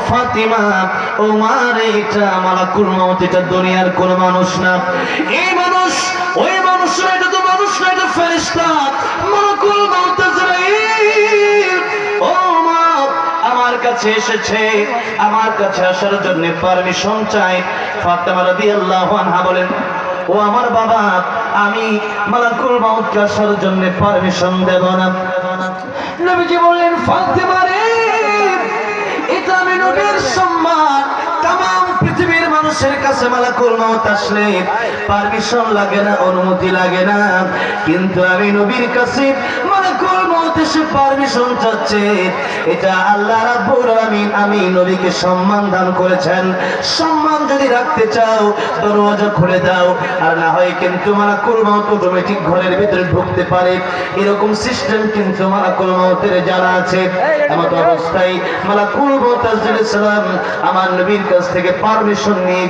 ফাতিমা ও মারে, এটা মালাকুল মউত, এটা দুনিয়ার কোন মানুষ না। এই মানুষ ওই মানুষ না, এটা তো মানুষ না, এটা ফেরেশতা মালাকুল মউত আজরাইল। ও মা, আমার কাছে এসেছে, আমার কাছে আসার জন্য পারমিশন চাই। ফাতেমা রাদিয়াল্লাহু আনহা বলেন, ও আমার বাবা, আমি মালাকুল মউতকে আসার জন্য পারমিশন দেব না। নবীজি বললেন, ফাতেমা রে, এটা আমি নবীর সম্মান। তামাম পৃথিবীর মানুষের কাছে মালাকুল মউত আসলে পারমিশন লাগে না, অনুমতি লাগে না, কিন্তু আমি নবীর কাছে মালাকুল মউত এসে পারমিশন চাচ্ছে। এটা আল্লাহ রাব্বুল আলামিন আমি নবীকে সম্মান দান করেছেন। সম্মান যদি রাখতে চাও দরওয়াজা খুলে দাও, আর না হয় কিন্তু মালাকুল মউত অটোমেটিক ঘরের ভিতরে ঢুকতে পারে, এরকম সিস্টেম কিন্তু মালাকুল মউতের জানা আছে। এমত অবস্থায় মালাকুল মউত আলাইহিস সালাম আমার নবীর কাছ থেকে পারমিশন নিয়ে